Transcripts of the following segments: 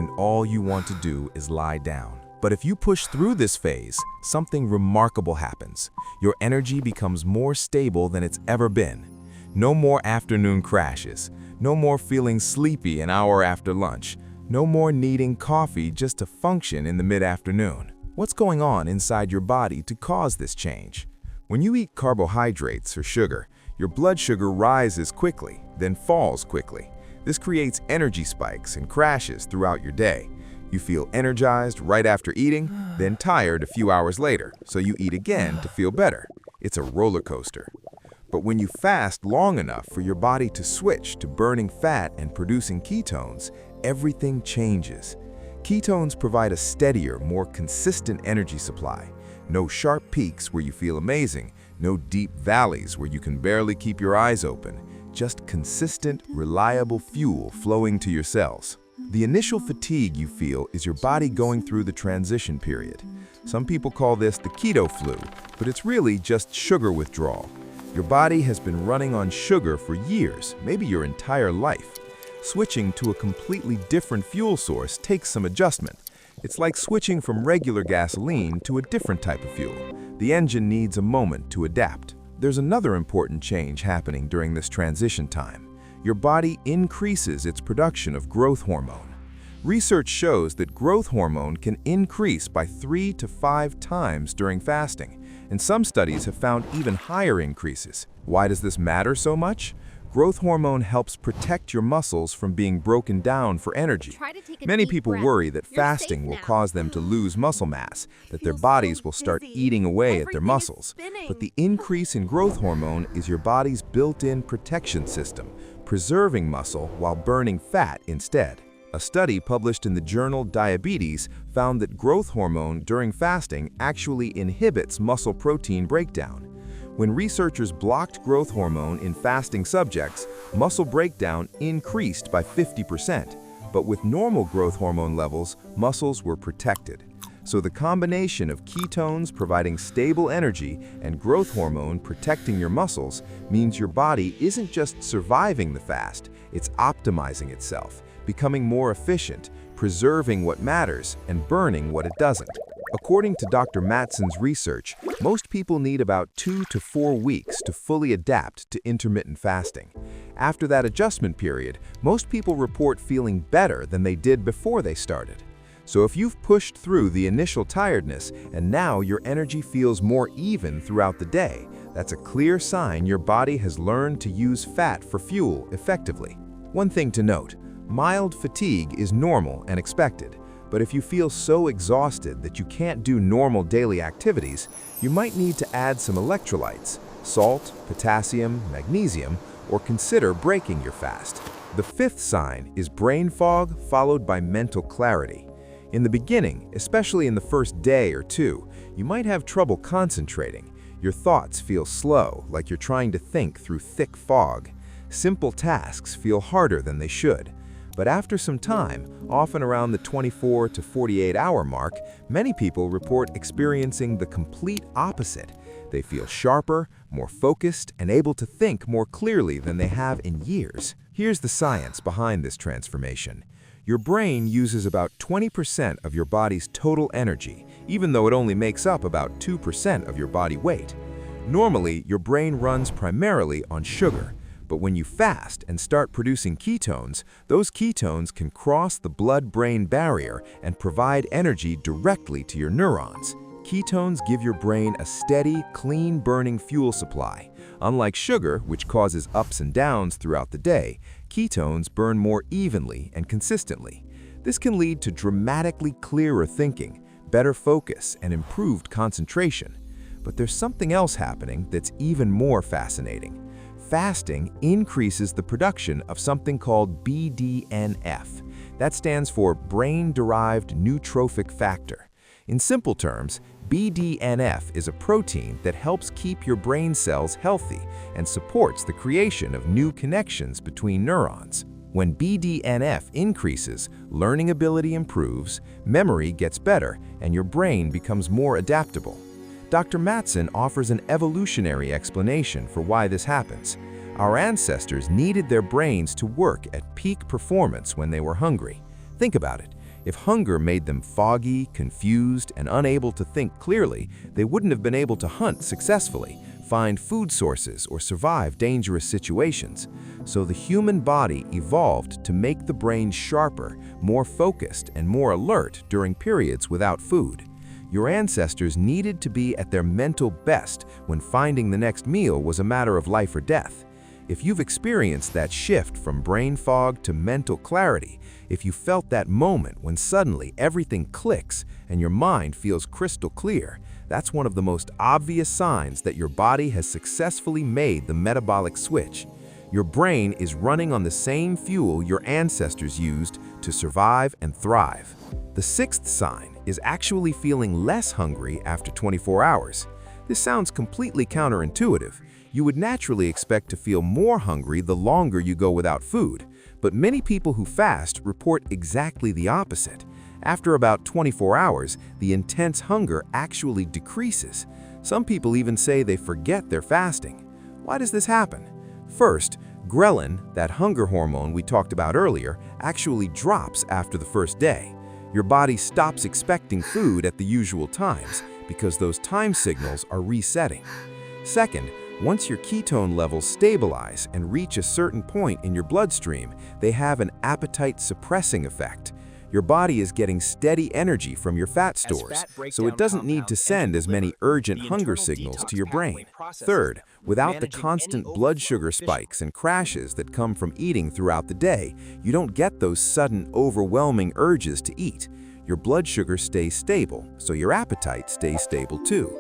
and all you want to do is lie down. But if you push through this phase, something remarkable happens. Your energy becomes more stable than it's ever been. No more afternoon crashes. No more feeling sleepy an hour after lunch. No more needing coffee just to function in the mid-afternoon. What's going on inside your body to cause this change? When you eat carbohydrates or sugar, your blood sugar rises quickly, then falls quickly. This creates energy spikes and crashes throughout your day. You feel energized right after eating, then tired a few hours later, so you eat again to feel better. It's a roller coaster. But when you fast long enough for your body to switch to burning fat and producing ketones, everything changes. Ketones provide a steadier, more consistent energy supply. No sharp peaks where you feel amazing, no deep valleys where you can barely keep your eyes open. Just consistent, reliable fuel flowing to your cells. The initial fatigue you feel is your body going through the transition period. Some people call this the keto flu, but it's really just sugar withdrawal. Your body has been running on sugar for years, maybe your entire life. Switching to a completely different fuel source takes some adjustment. It's like switching from regular gasoline to a different type of fuel. The engine needs a moment to adapt. There's another important change happening during this transition time. Your body increases its production of growth hormone. Research shows that growth hormone can increase by 3 to 5 times during fasting, and some studies have found even higher increases. Why does this matter so much? Growth hormone helps protect your muscles from being broken down for energy. Many people worry that fasting will cause them to lose muscle mass, that their bodies will start eating away at their muscles. But the increase in growth hormone is your body's built-in protection system, preserving muscle while burning fat instead. A study published in the journal Diabetes found that growth hormone during fasting actually inhibits muscle protein breakdown. When researchers blocked growth hormone in fasting subjects, muscle breakdown increased by 50%, but with normal growth hormone levels, muscles were protected. So the combination of ketones providing stable energy and growth hormone protecting your muscles means your body isn't just surviving the fast, it's optimizing itself, becoming more efficient, preserving what matters, and burning what it doesn't. According to Dr. Matson's research, most people need about 2 to 4 weeks to fully adapt to intermittent fasting. After that adjustment period, most people report feeling better than they did before they started. So if you've pushed through the initial tiredness and now your energy feels more even throughout the day, that's a clear sign your body has learned to use fat for fuel effectively. One thing to note, mild fatigue is normal and expected. But if you feel so exhausted that you can't do normal daily activities, you might need to add some electrolytes, salt, potassium, magnesium, or consider breaking your fast. The fifth sign is brain fog followed by mental clarity. In the beginning, especially in the first day or two, you might have trouble concentrating. Your thoughts feel slow, like you're trying to think through thick fog. Simple tasks feel harder than they should. But after some time, often around the 24 to 48-hour mark, many people report experiencing the complete opposite. They feel sharper, more focused, and able to think more clearly than they have in years. Here's the science behind this transformation. Your brain uses about 20% of your body's total energy, even though it only makes up about 2% of your body weight. Normally, your brain runs primarily on sugar. But when you fast and start producing ketones, those ketones can cross the blood-brain barrier and provide energy directly to your neurons. Ketones give your brain a steady, clean-burning fuel supply. Unlike sugar, which causes ups and downs throughout the day, ketones burn more evenly and consistently. This can lead to dramatically clearer thinking, better focus, and improved concentration. But there's something else happening that's even more fascinating. Fasting increases the production of something called BDNF. That stands for brain-derived neurotrophic factor. In simple terms, BDNF is a protein that helps keep your brain cells healthy and supports the creation of new connections between neurons. When BDNF increases, learning ability improves, memory gets better, and your brain becomes more adaptable. Dr. Matson offers an evolutionary explanation for why this happens. Our ancestors needed their brains to work at peak performance when they were hungry. Think about it. If hunger made them foggy, confused, and unable to think clearly, they wouldn't have been able to hunt successfully, find food sources, or survive dangerous situations. So the human body evolved to make the brain sharper, more focused, and more alert during periods without food. Your ancestors needed to be at their mental best when finding the next meal was a matter of life or death. If you've experienced that shift from brain fog to mental clarity, if you felt that moment when suddenly everything clicks and your mind feels crystal clear, that's one of the most obvious signs that your body has successfully made the metabolic switch. Your brain is running on the same fuel your ancestors used to survive and thrive. The sixth sign is actually feeling less hungry after 24 hours. This sounds completely counterintuitive. You would naturally expect to feel more hungry the longer you go without food, but many people who fast report exactly the opposite. After about 24 hours, the intense hunger actually decreases. Some people even say they forget they're fasting. Why does this happen? First, ghrelin, that hunger hormone we talked about earlier, actually drops after the first day. Your body stops expecting food at the usual times because those time signals are resetting. Second, once your ketone levels stabilize and reach a certain point in your bloodstream, they have an appetite-suppressing effect. Your body is getting steady energy from your fat stores, so it doesn't need to send as many urgent hunger signals to your brain. Third, without the constant blood sugar spikes and crashes that come from eating throughout the day, you don't get those sudden, overwhelming urges to eat. Your blood sugar stays stable, so your appetite stays stable too.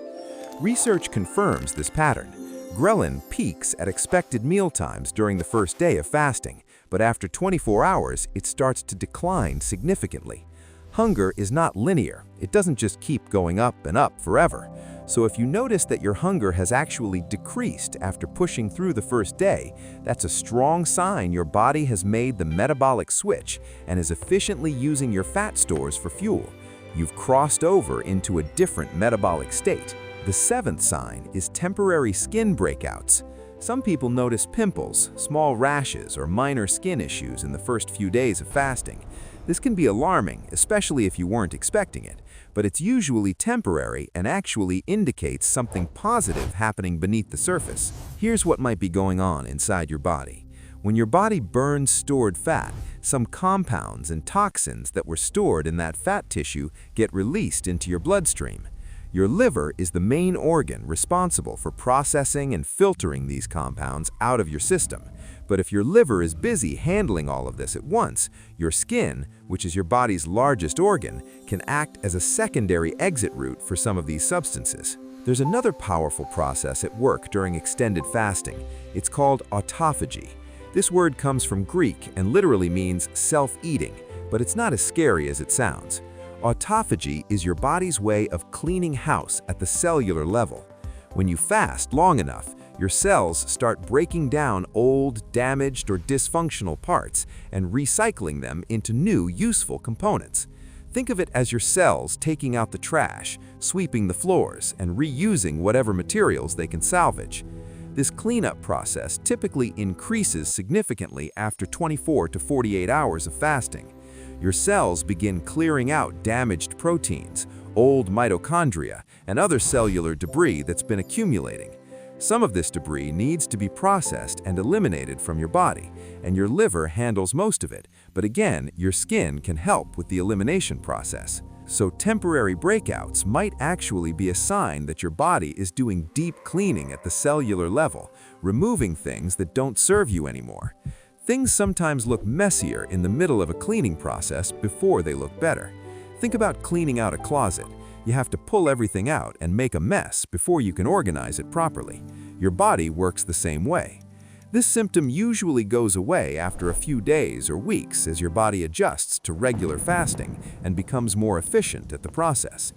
Research confirms this pattern. Ghrelin peaks at expected meal times during the first day of fasting, but after 24 hours, it starts to decline significantly. Hunger is not linear. It doesn't just keep going up and up forever. So if you notice that your hunger has actually decreased after pushing through the first day, that's a strong sign your body has made the metabolic switch and is efficiently using your fat stores for fuel. You've crossed over into a different metabolic state. The seventh sign is temporary skin breakouts. Some people notice pimples, small rashes, or minor skin issues in the first few days of fasting. This can be alarming, especially if you weren't expecting it, but it's usually temporary and actually indicates something positive happening beneath the surface. Here's what might be going on inside your body. When your body burns stored fat, some compounds and toxins that were stored in that fat tissue get released into your bloodstream. Your liver is the main organ responsible for processing and filtering these compounds out of your system. But if your liver is busy handling all of this at once, your skin, which is your body's largest organ, can act as a secondary exit route for some of these substances. There's another powerful process at work during extended fasting. It's called autophagy. This word comes from Greek and literally means self-eating, but it's not as scary as it sounds. Autophagy is your body's way of cleaning house at the cellular level. When you fast long enough, your cells start breaking down old, damaged, or dysfunctional parts and recycling them into new, useful components. Think of it as your cells taking out the trash, sweeping the floors, and reusing whatever materials they can salvage. This cleanup process typically increases significantly after 24 to 48 hours of fasting. Your cells begin clearing out damaged proteins, old mitochondria, and other cellular debris that's been accumulating. Some of this debris needs to be processed and eliminated from your body, and your liver handles most of it, but again, your skin can help with the elimination process. So temporary breakouts might actually be a sign that your body is doing deep cleaning at the cellular level, removing things that don't serve you anymore. Things sometimes look messier in the middle of a cleaning process before they look better. Think about cleaning out a closet. You have to pull everything out and make a mess before you can organize it properly. Your body works the same way. This symptom usually goes away after a few days or weeks as your body adjusts to regular fasting and becomes more efficient at the process.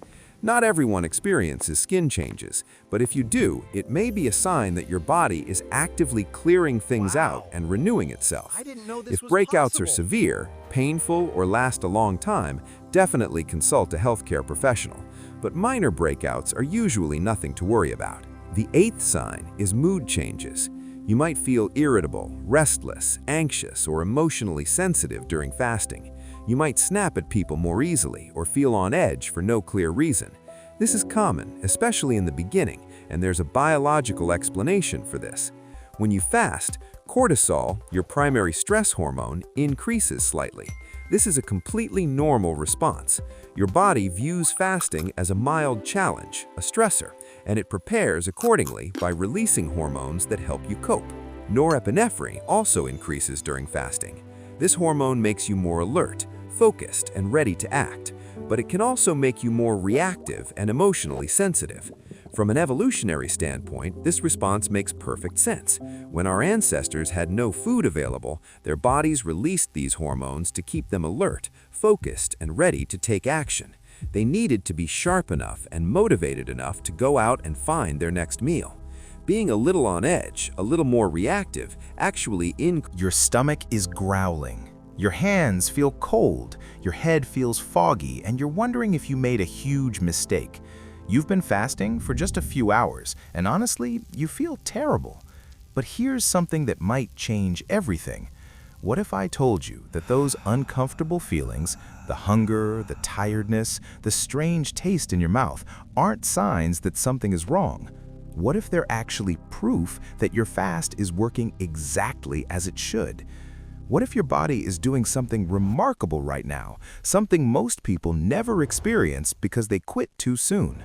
Not everyone experiences skin changes, but if you do, it may be a sign that your body is actively clearing things out and renewing itself. If breakouts are severe, painful, or last a long time, definitely consult a healthcare professional. But minor breakouts are usually nothing to worry about. The eighth sign is mood changes. You might feel irritable, restless, anxious, or emotionally sensitive during fasting. You might snap at people more easily or feel on edge for no clear reason. This is common, especially in the beginning, and there's a biological explanation for this. When you fast, cortisol, your primary stress hormone, increases slightly. This is a completely normal response. Your body views fasting as a mild challenge, a stressor, and it prepares accordingly by releasing hormones that help you cope. Norepinephrine also increases during fasting. This hormone makes you more alert, focused, and ready to act, but it can also make you more reactive and emotionally sensitive. From an evolutionary standpoint, this response makes perfect sense. When our ancestors had no food available, their bodies released these hormones to keep them alert, focused, and ready to take action. They needed to be sharp enough and motivated enough to go out and find their next meal. Being a little on edge, a little more reactive, actually Your stomach is growling. Your hands feel cold, your head feels foggy, and you're wondering if you made a huge mistake. You've been fasting for just a few hours, and honestly, you feel terrible. But here's something that might change everything. What if I told you that those uncomfortable feelings, the hunger, the tiredness, the strange taste in your mouth, aren't signs that something is wrong? What if they're actually proof that your fast is working exactly as it should? What if your body is doing something remarkable right now, something most people never experience because they quit too soon?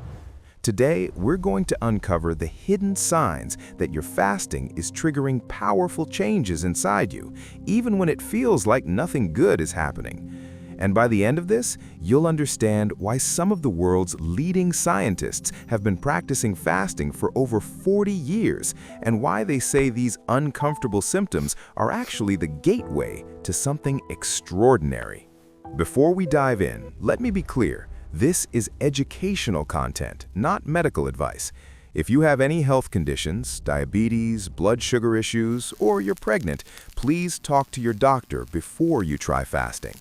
Today, we're going to uncover the hidden signs that your fasting is triggering powerful changes inside you, even when it feels like nothing good is happening. And by the end of this, you'll understand why some of the world's leading scientists have been practicing fasting for over 40 years, and why they say these uncomfortable symptoms are actually the gateway to something extraordinary. Before we dive in, let me be clear. This is educational content, not medical advice. If you have any health conditions, diabetes, blood sugar issues, or you're pregnant, please talk to your doctor before you try fasting.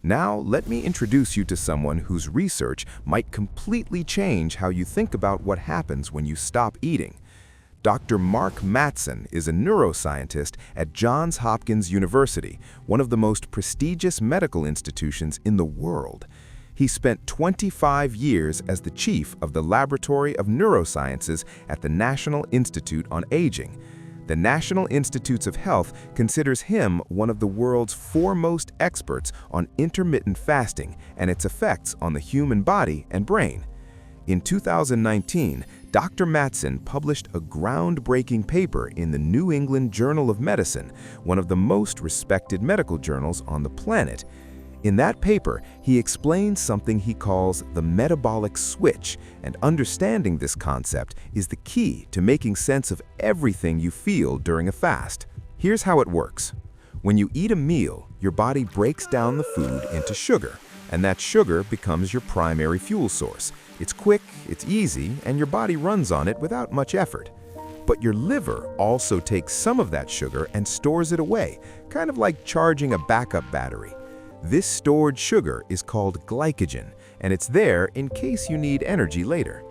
Now, let me introduce you to someone whose research might completely change how you think about what happens when you stop eating. Dr. Mark Mattson is a neuroscientist at Johns Hopkins University, one of the most prestigious medical institutions in the world. He spent 25 years as the chief of the Laboratory of Neurosciences at the National Institute on Aging. The National Institutes of Health considers him one of the world's foremost experts on intermittent fasting and its effects on the human body and brain. In 2019, Dr. Mattson published a groundbreaking paper in the New England Journal of Medicine, one of the most respected medical journals on the planet. In that paper, he explains something he calls the metabolic switch, and understanding this concept is the key to making sense of everything you feel during a fast. Here's how it works. When you eat a meal, your body breaks down the food into sugar, and that sugar becomes your primary fuel source. It's quick, it's easy, and your body runs on it without much effort. But your liver also takes some of that sugar and stores it away, kind of like charging a backup battery. This stored sugar is called glycogen, and it's there in case you need energy later.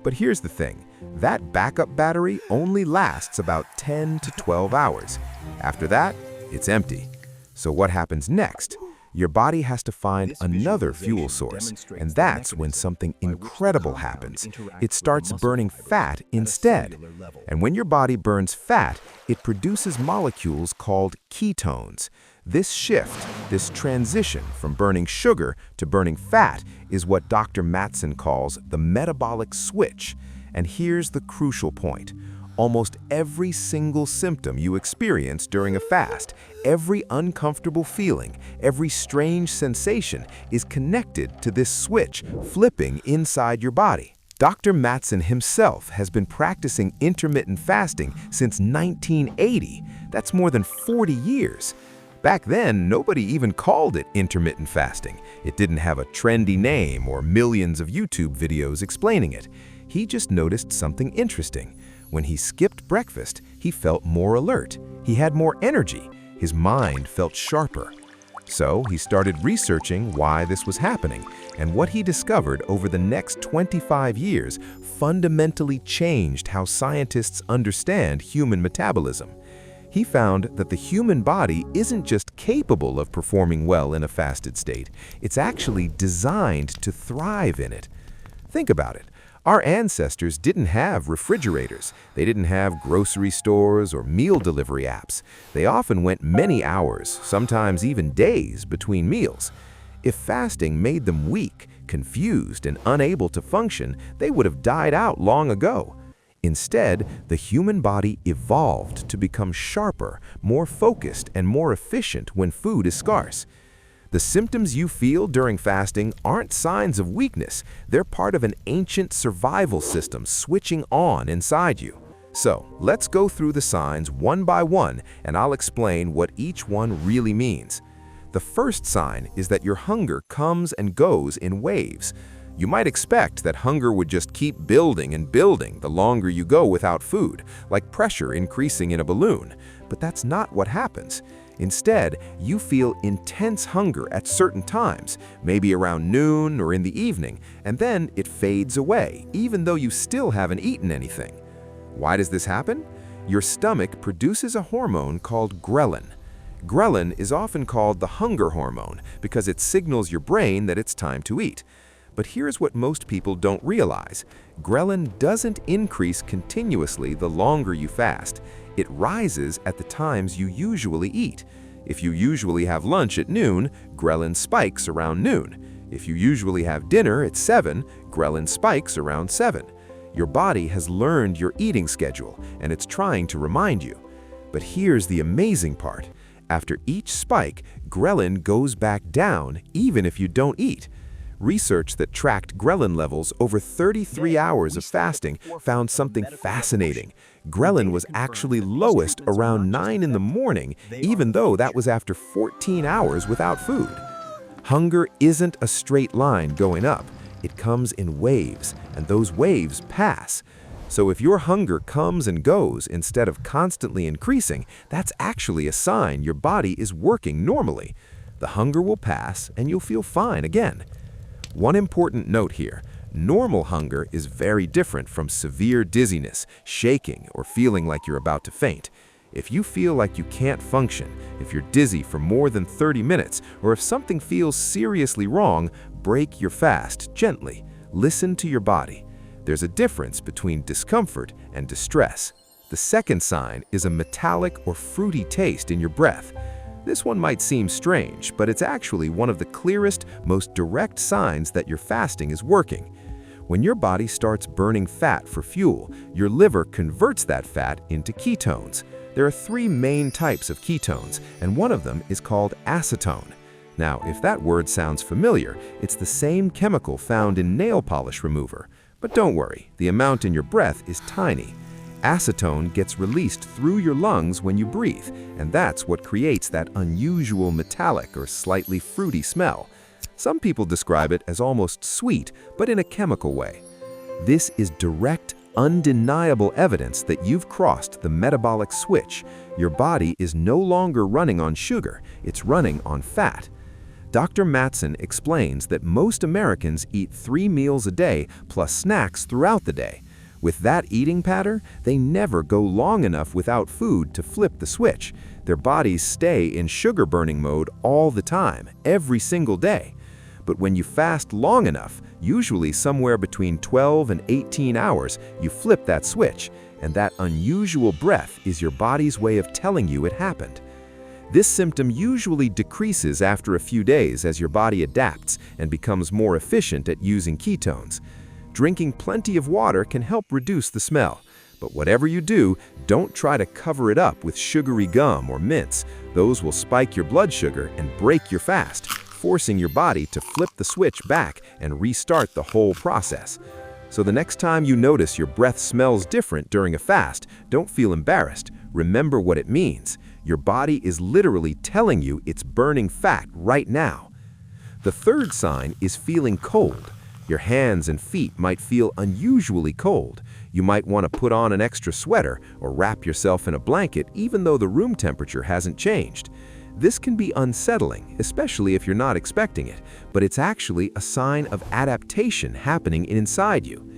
But here's the thing, that backup battery only lasts about 10 to 12 hours. After that, it's empty. So what happens next? Your body has to find another fuel source, and that's when something incredible happens. It starts burning fat instead. And when your body burns fat, it produces molecules called ketones. This shift, this transition from burning sugar to burning fat is what Dr. Mattson calls the metabolic switch. And here's the crucial point. Almost every single symptom you experience during a fast, every uncomfortable feeling, every strange sensation is connected to this switch flipping inside your body. Dr. Mattson himself has been practicing intermittent fasting since 1980. That's more than 40 years. Back then, nobody even called it intermittent fasting. It didn't have a trendy name or millions of YouTube videos explaining it. He just noticed something interesting. When he skipped breakfast, he felt more alert. He had more energy. His mind felt sharper. So he started researching why this was happening, and what he discovered over the next 25 years fundamentally changed how scientists understand human metabolism. He found that the human body isn't just capable of performing well in a fasted state, it's actually designed to thrive in it. Think about it. Our ancestors didn't have refrigerators. They didn't have grocery stores or meal delivery apps. They often went many hours, sometimes even days, between meals. If fasting made them weak, confused, and unable to function, they would have died out long ago. Instead, the human body evolved to become sharper, more focused, and more efficient when food is scarce. The symptoms you feel during fasting aren't signs of weakness. They're part of an ancient survival system switching on inside you. So, let's go through the signs one by one, and I'll explain what each one really means. The first sign is that your hunger comes and goes in waves. You might expect that hunger would just keep building and building the longer you go without food, like pressure increasing in a balloon. But that's not what happens. Instead, you feel intense hunger at certain times, maybe around noon or in the evening, and then it fades away, even though you still haven't eaten anything. Why does this happen? Your stomach produces a hormone called ghrelin. Ghrelin is often called the hunger hormone because it signals your brain that it's time to eat. But here's what most people don't realize. Ghrelin doesn't increase continuously the longer you fast. It rises at the times you usually eat. If you usually have lunch at noon, ghrelin spikes around noon. If you usually have dinner at 7, ghrelin spikes around 7. Your body has learned your eating schedule, and it's trying to remind you. But here's the amazing part. After each spike, ghrelin goes back down even if you don't eat. Research that tracked ghrelin levels over 33 hours of fasting found something fascinating. Ghrelin was actually lowest around 9 in the morning, even though that was after 14 hours without food. Hunger isn't a straight line going up. It comes in waves, and those waves pass. So if your hunger comes and goes instead of constantly increasing, that's actually a sign your body is working normally. The hunger will pass, and you'll feel fine again. One important note here, normal hunger is very different from severe dizziness, shaking, or feeling like you're about to faint. If you feel like you can't function, if you're dizzy for more than 30 minutes, or if something feels seriously wrong, break your fast gently. Listen to your body. There's a difference between discomfort and distress. The second sign is a metallic or fruity taste in your breath. This one might seem strange, but it's actually one of the clearest, most direct signs that your fasting is working. When your body starts burning fat for fuel, your liver converts that fat into ketones. There are 3 main types of ketones, and one of them is called acetone. Now, if that word sounds familiar, it's the same chemical found in nail polish remover. But don't worry, the amount in your breath is tiny. Acetone gets released through your lungs when you breathe, and that's what creates that unusual metallic or slightly fruity smell. Some people describe it as almost sweet, but in a chemical way. This is direct, undeniable evidence that you've crossed the metabolic switch. Your body is no longer running on sugar, it's running on fat. Dr. Matson explains that most Americans eat 3 meals a day plus snacks throughout the day. With that eating pattern, they never go long enough without food to flip the switch. Their bodies stay in sugar-burning mode all the time, every single day. But when you fast long enough, usually somewhere between 12 and 18 hours, you flip that switch, and that unusual breath is your body's way of telling you it happened. This symptom usually decreases after a few days as your body adapts and becomes more efficient at using ketones. Drinking plenty of water can help reduce the smell. But whatever you do, don't try to cover it up with sugary gum or mints. Those will spike your blood sugar and break your fast, forcing your body to flip the switch back and restart the whole process. So the next time you notice your breath smells different during a fast, don't feel embarrassed. Remember what it means. Your body is literally telling you it's burning fat right now. The third sign is feeling cold. Your hands and feet might feel unusually cold. You might want to put on an extra sweater or wrap yourself in a blanket even though the room temperature hasn't changed. This can be unsettling, especially if you're not expecting it, but it's actually a sign of adaptation happening inside you.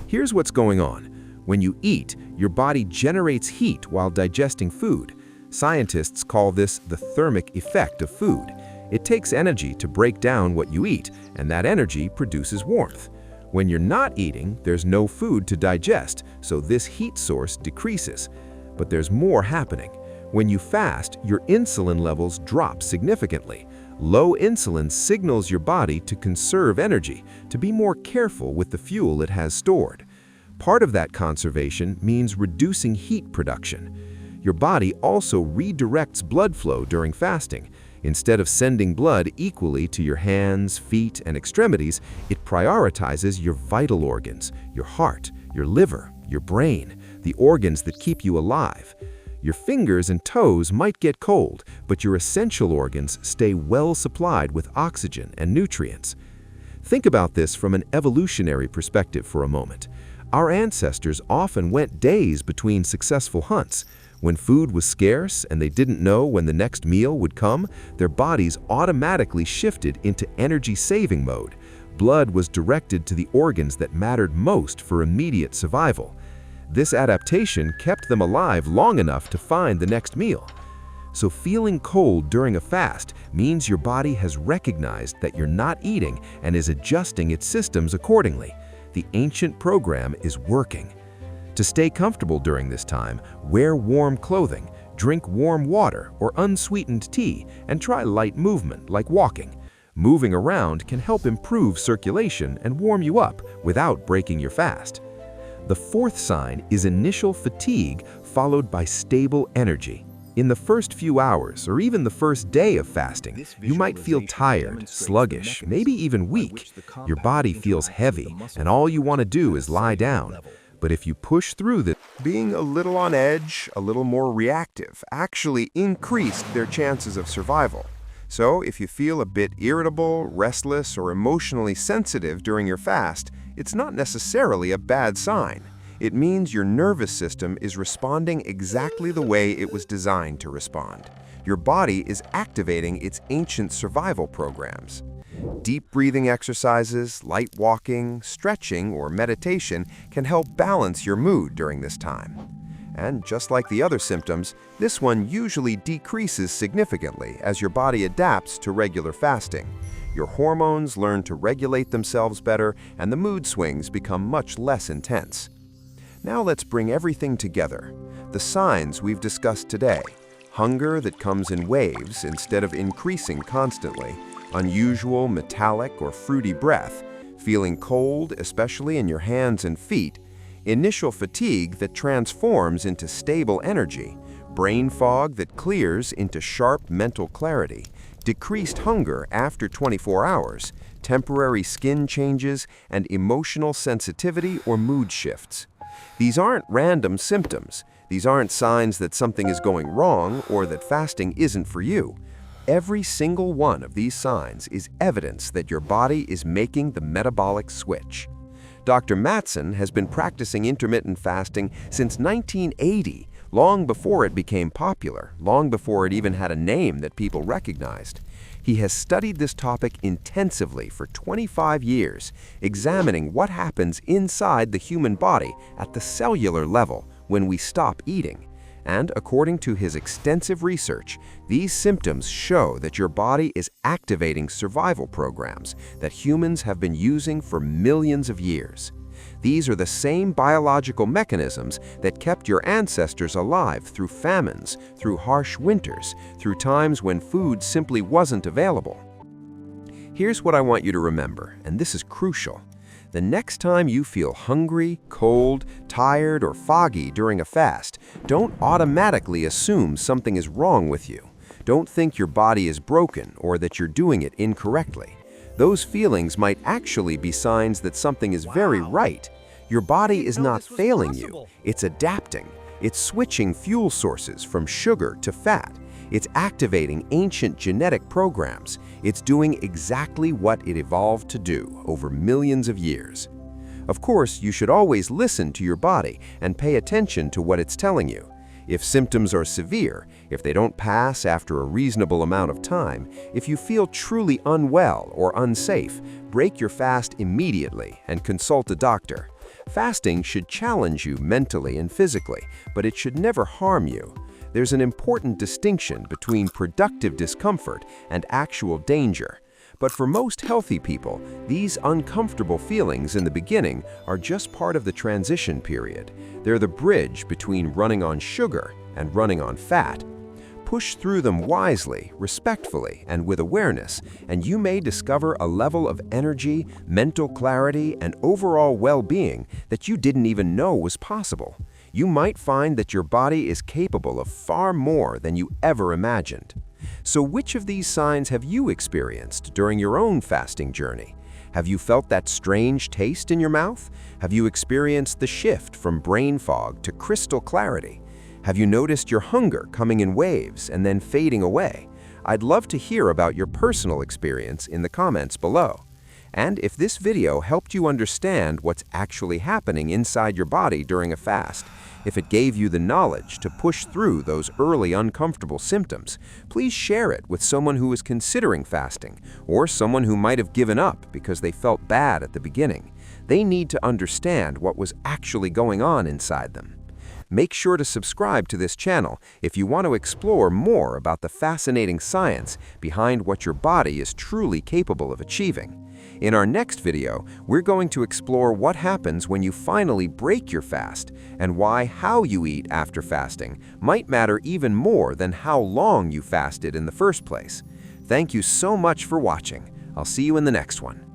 Here's what's going on. When you eat, your body generates heat while digesting food. Scientists call this the thermic effect of food. It takes energy to break down what you eat, and that energy produces warmth. When you're not eating, there's no food to digest, so this heat source decreases. But there's more happening. When you fast, your insulin levels drop significantly. Low insulin signals your body to conserve energy, to be more careful with the fuel it has stored. Part of that conservation means reducing heat production. Your body also redirects blood flow during fasting. Instead of sending blood equally to your hands, feet, and extremities, it prioritizes your vital organs, your heart, your liver, your brain, the organs that keep you alive. Your fingers and toes might get cold, but your essential organs stay well supplied with oxygen and nutrients. Think about this from an evolutionary perspective for a moment. Our ancestors often went days between successful hunts. When food was scarce and they didn't know when the next meal would come, their bodies automatically shifted into energy-saving mode. Blood was directed to the organs that mattered most for immediate survival. This adaptation kept them alive long enough to find the next meal. So feeling cold during a fast means your body has recognized that you're not eating and is adjusting its systems accordingly. The ancient program is working. To stay comfortable during this time, wear warm clothing, drink warm water or unsweetened tea, and try light movement like walking. Moving around can help improve circulation and warm you up without breaking your fast. The fourth sign is initial fatigue followed by stable energy. In the first few hours or even the first day of fasting, you might feel tired, sluggish, maybe even weak. Your body feels heavy, and all you want to do is lie down. But if you push through this, being a little on edge, a little more reactive, actually increased their chances of survival. So if you feel a bit irritable, restless, or emotionally sensitive during your fast, it's not necessarily a bad sign. It means your nervous system is responding exactly the way it was designed to respond. Your body is activating its ancient survival programs. Deep breathing exercises, light walking, stretching, or meditation can help balance your mood during this time. And just like the other symptoms, this one usually decreases significantly as your body adapts to regular fasting. Your hormones learn to regulate themselves better, and the mood swings become much less intense. Now let's bring everything together. The signs we've discussed today: hunger that comes in waves instead of increasing constantly, unusual metallic or fruity breath, feeling cold, especially in your hands and feet, initial fatigue that transforms into stable energy, brain fog that clears into sharp mental clarity, decreased hunger after 24 hours, temporary skin changes, and emotional sensitivity or mood shifts. These aren't random symptoms. These aren't signs that something is going wrong or that fasting isn't for you. Every single one of these signs is evidence that your body is making the metabolic switch. Dr. Mattson has been practicing intermittent fasting since 1980, long before it became popular, long before it even had a name that people recognized. He has studied this topic intensively for 25 years, examining what happens inside the human body at the cellular level when we stop eating. And according to his extensive research, these symptoms show that your body is activating survival programs that humans have been using for millions of years. These are the same biological mechanisms that kept your ancestors alive through famines, through harsh winters, through times when food simply wasn't available. Here's what I want you to remember, and this is crucial. The next time you feel hungry, cold, tired, or foggy during a fast, don't automatically assume something is wrong with you. Don't think your body is broken or that you're doing it incorrectly. Those feelings might actually be signs that something is very right. Your body is not failing you. It's adapting. It's switching fuel sources from sugar to fat. It's activating ancient genetic programs. It's doing exactly what it evolved to do over millions of years. Of course, you should always listen to your body and pay attention to what it's telling you. If symptoms are severe, if they don't pass after a reasonable amount of time, if you feel truly unwell or unsafe, break your fast immediately and consult a doctor. Fasting should challenge you mentally and physically, but it should never harm you. there's an important distinction between productive discomfort and actual danger. But for most healthy people, these uncomfortable feelings in the beginning are just part of the transition period. They're the bridge between running on sugar and running on fat. Push through them wisely, respectfully, and with awareness, and you may discover a level of energy, mental clarity, and overall well-being that you didn't even know was possible. You might find that your body is capable of far more than you ever imagined. So which of these signs have you experienced during your own fasting journey? Have you felt that strange taste in your mouth? Have you experienced the shift from brain fog to crystal clarity? Have you noticed your hunger coming in waves and then fading away? I'd love to hear about your personal experience in the comments below. And if this video helped you understand what's actually happening inside your body during a fast, if it gave you the knowledge to push through those early uncomfortable symptoms, please share it with someone who is considering fasting or someone who might have given up because they felt bad at the beginning. They need to understand what was actually going on inside them. Make sure to subscribe to this channel if you want to explore more about the fascinating science behind what your body is truly capable of achieving. In our next video, we're going to explore what happens when you finally break your fast and why how you eat after fasting might matter even more than how long you fasted in the first place. Thank you so much for watching. I'll see you in the next one.